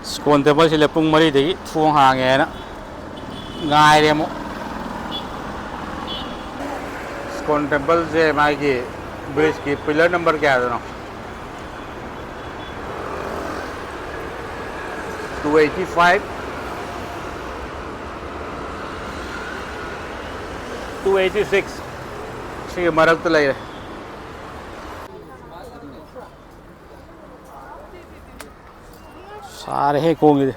स्कोन table से पुंग मरी थों हांगे गायरे स्कोन टेबल से मागी ब्रिज की पिलर नंबर क्या है 285 286 सी मरक्त लेरे सारे है कोंगे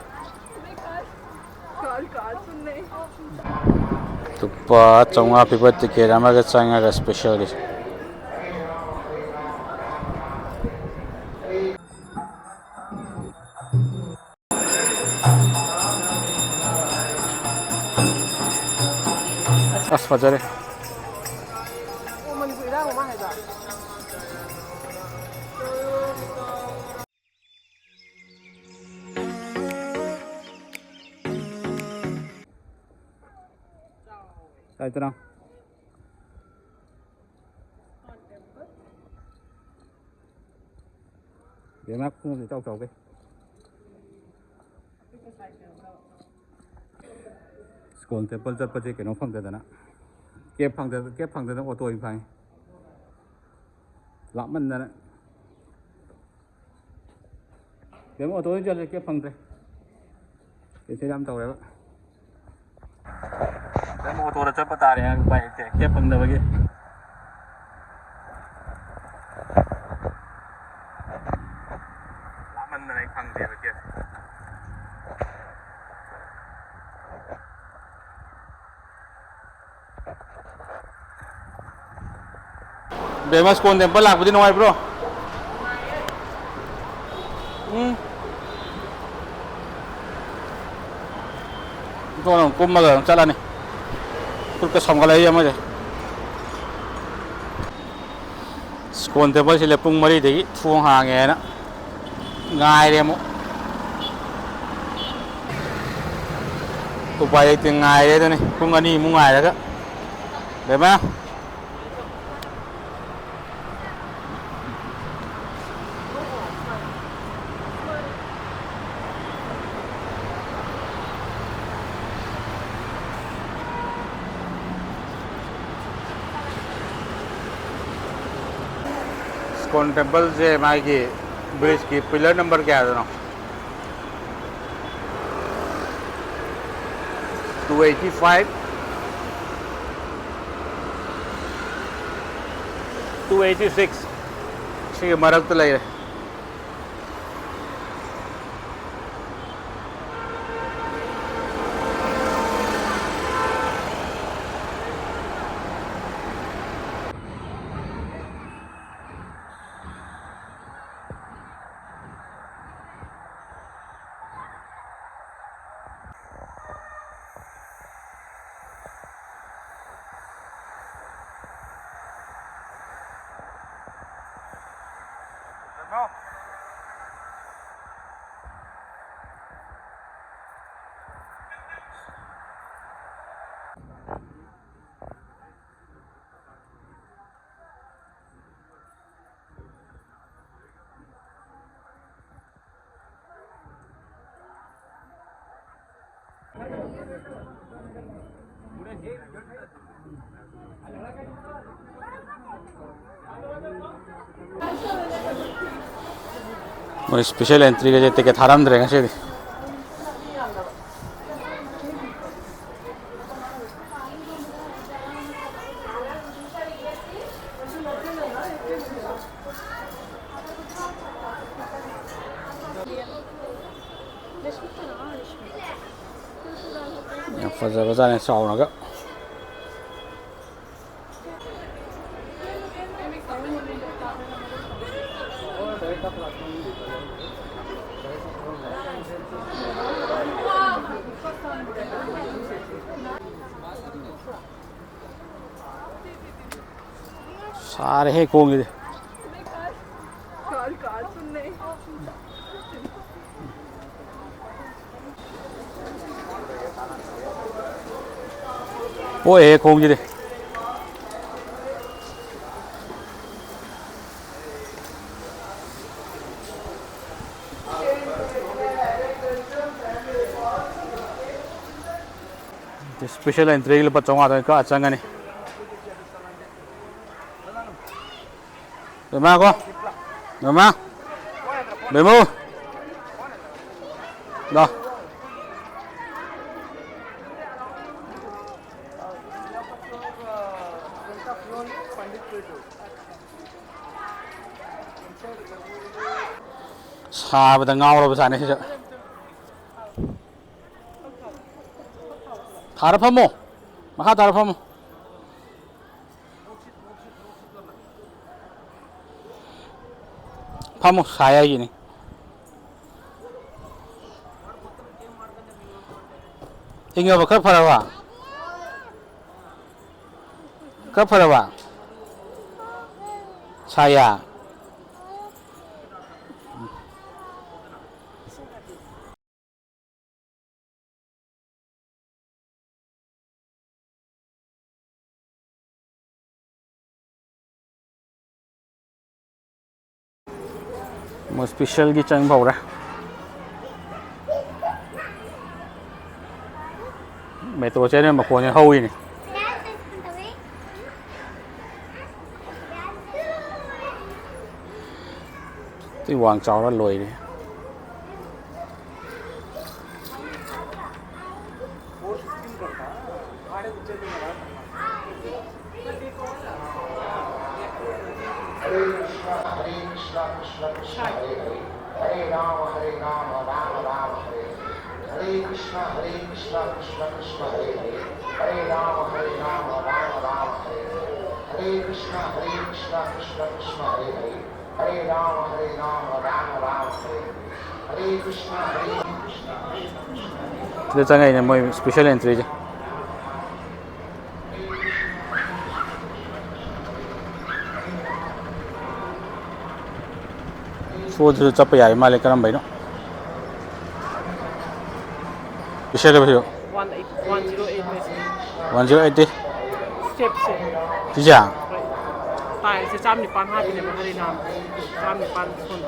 तुप्पा चौंगा पीपा टिकेट अमगा चंगा स्पेशल गे अस फजरे इतना để map cũng thì tao cái स्कोन टेबल चटपजे कनो फंगदना केप फंगदना ऑटो इन फाइ लामनदना देम ऑटो चले केप फंगदे इसे हम तौरेबा देम ऑटो चटप तारे बाइ केप फंगदबगे लामनदना फंगदेबा केप बेमस कोन टेम्पल लापदी नोय ब्रो तो कुम्मगा चलाने कुल संगल स्कोन टेबल से पुंग मरी थों हांगे गायरे उपाय लेते गायरे पुंग अनी गायरगा बेमा स्कोन टेबल से मागी ब्रिज की पिलर नंबर क्या है 285 286 सी मरक्त लेरे स्पेशल एंट्री के जेते के थाराम दरेगा से फजा बजाने साउनगा सारे है कोंगे वो है कोंगे दे स्पेशल एंट्री लुपा 500 का चंगनी बेमा को बेमा बेमो दा साबदा ngauraba sane si thara phamo makha thara phamo phamo saya gini inga ba ka pharawa saya một special cái chân bầu ra mấy tổ chơi nên mà còn hôi này cái hoàng cháu nó lùi đi Hare Rama Rama Rama Hare Hare Krishna Krishna Krishna Hare Hare Hare Rama Rama Rama Hare Hare Krishna Krishna Krishna Hare Hare Hare Rama Rama Rama Hare Hare Krishna Krishna Itu sangat ini mau special entry je. Food tu apa ya? Malay karam bay no. Bisa ada berapa? 108. 108. Step se. Tiga. Tai se jam ni pan hari ni hari nam. Jam ni pan pun.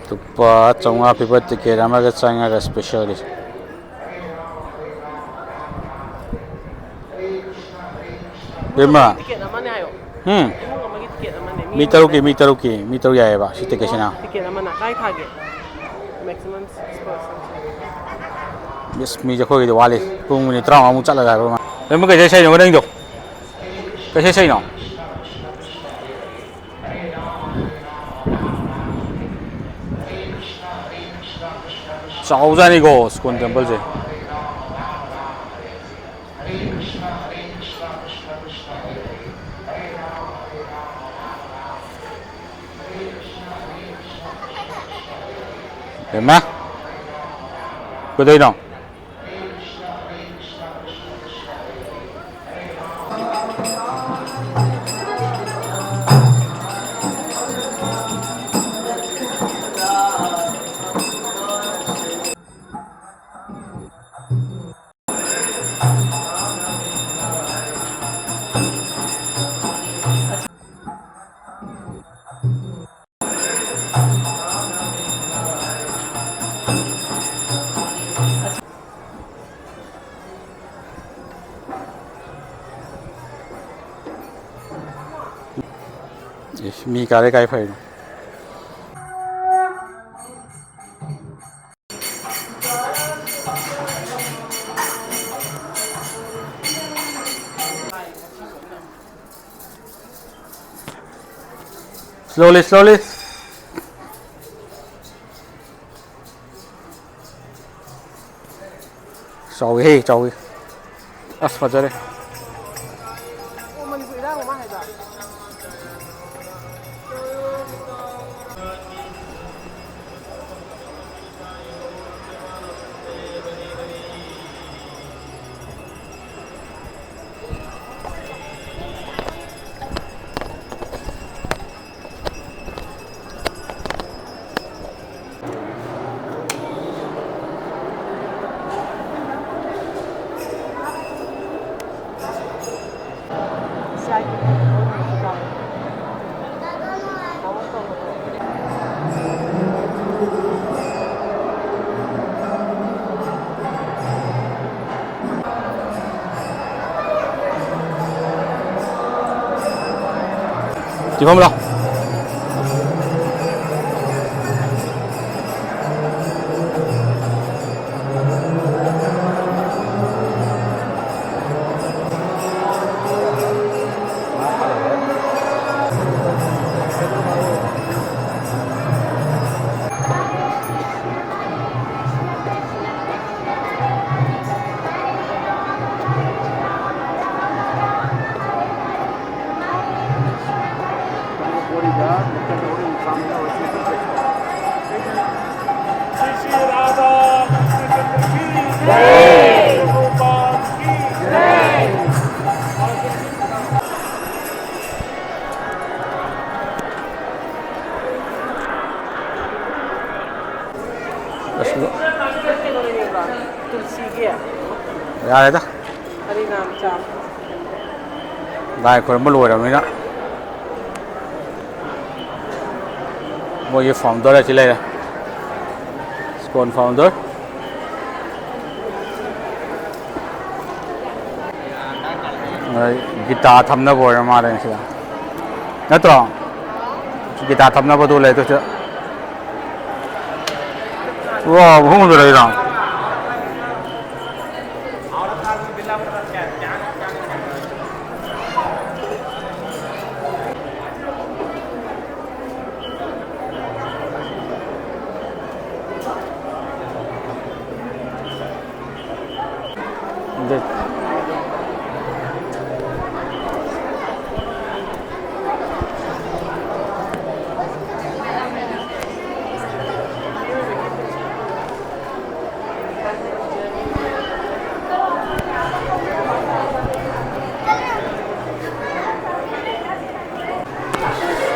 Tupa cunga pipa tiket ramai ke cunga ke special ni. Bema. Tiket nama ni ayo. Meter ya ba. Si tiket sini. Tiket nama nak kai target. Maximum 6%. Yes, mi jakoi ke wali. Kung ni terang amu cakap lagi apa? Bema kerja saya ni orang itu. Kerja saya ni. Jauh ni go Skon Temple je. Bema. Kedai dong. Mi kare kai phai. Slowly. Sorry. Asfajar. chị không đâu ra đấy हरे नाम चाप lại còn một lùi rồi mới đó một cái founder là chỉ đây Scone founder guitar thầm nó rồi mà đây chứ nó tròn guitar thầm nó vào đây thôi chứ wow không được rồi đâu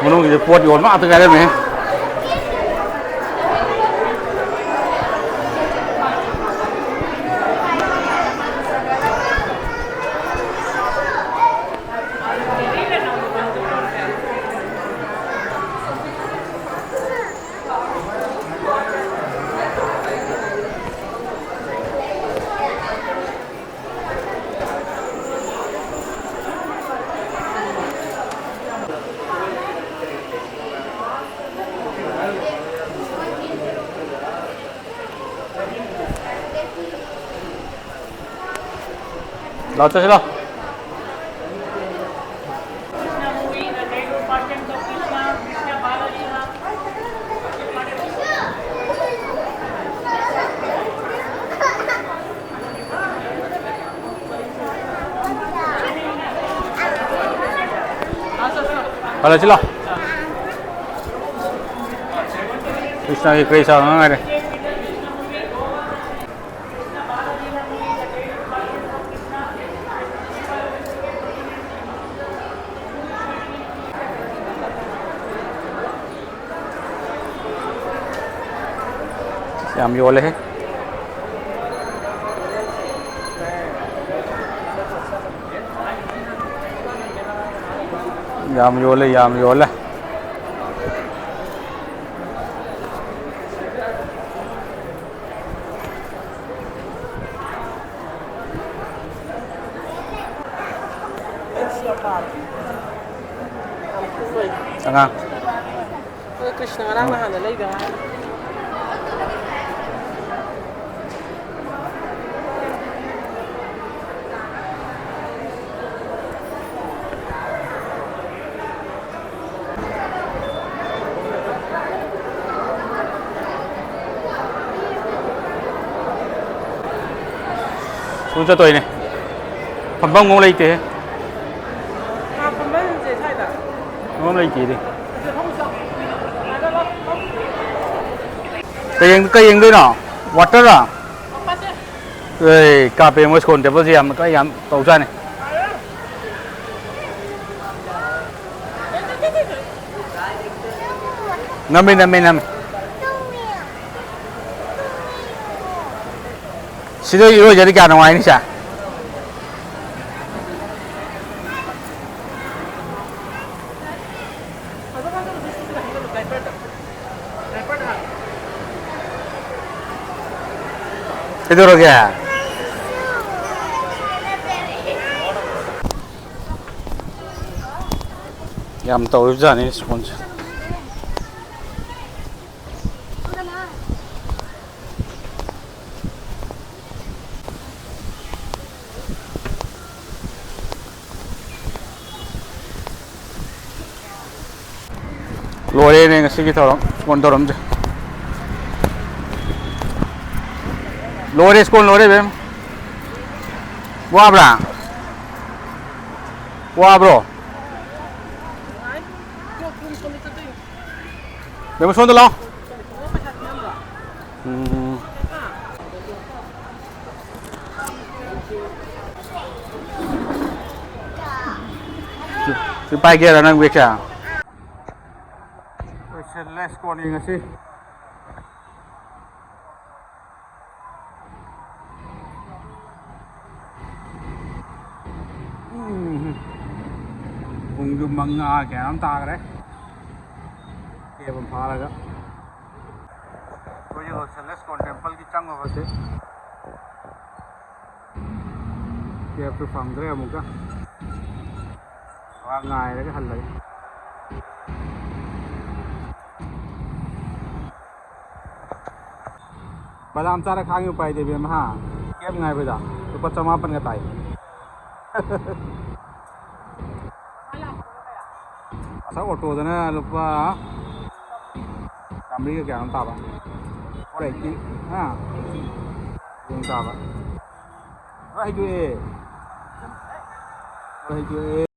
Muốn cái quật yến vào từ cái đây này lo cho lo Kalau chứ lo Krishna की कई साल ना रे Yam yole है Yam yole Tengah Krishna ngarang na hana lay dah xuống cho tôi này phần bông ngon lấy thế phần bông gì thay đã ngon lấy gì đi cây yên đây nọ water à rồi cà phê mới còn để bao giờ mà cái em tàu ra này năm Sino 이거 jadi kan orang ini sah. Itu loh ya. ꯌꯥꯝ ꯇꯧꯔꯤꯕꯖꯥꯠꯅꯤ ꯁ꯭ꯀꯨꯜꯁꯦ ꯂꯣꯏꯔꯦꯅꯦ ꯉꯁꯤꯒꯤ ꯊꯧꯔꯝ school ꯊꯧꯔꯝꯁꯦ ꯂꯣꯏꯔꯦ school ꯂꯣꯏꯔꯦ ꯕꯦꯝ ꯋꯥꯕ꯭ꯔꯥ ꯋꯥꯕ꯭ꯔꯣ ꯕꯦꯝ ꯁꯣꯝꯗ ꯂꯥꯛꯑꯣ ꯁꯤ ꯄꯥꯏꯒꯦꯔꯥ ꯅꯪ ꯕꯦꯒꯁꯦ ꯂꯣꯏꯁꯤꯜꯂꯦ ꯁ꯭ꯀꯨꯜꯒꯤ ꯉꯁꯤ ꯄꯨꯡꯁꯨ ꯃꯉꯥ ꯀꯌꯥꯝ ꯇꯥꯈ꯭ꯔꯦ ꯀꯦꯕ ꯐꯥꯔꯒ ꯑꯩꯈꯣꯏꯁꯨ ꯂꯣꯏꯁꯤꯜꯂꯦ ꯁ꯭ꯀꯨꯜ ꯇꯦꯝꯄꯜꯒꯤ ꯆꯪꯉꯨꯕꯁꯦ ꯀꯦꯕꯁꯨ ꯐꯪꯗ꯭ꯔꯦ ꯑꯃꯨꯛꯀ ꯉꯥꯏꯔꯒ ꯍꯜꯂꯒꯦ ꯕꯗꯥꯝ ꯆꯥꯔ ꯈꯥꯡꯉꯤ ꯎꯄꯥꯏ ꯂꯩꯇꯦ ꯏꯕꯦꯝꯃ ꯍꯥ ꯀꯦꯕ ꯉꯥꯏꯕꯗ ꯂꯨꯄꯥ 500ꯒ ꯇꯥꯏ ꯑꯁꯥ ꯑꯣꯇꯣꯗꯅ ꯂꯨꯄꯥ 100ꯒ ꯀꯌꯥꯅꯣꯝ ꯇꯥꯕ 480 ꯍꯥ ꯌꯦꯡ ꯇꯥꯕ ꯍꯩꯗꯣꯛꯑꯦ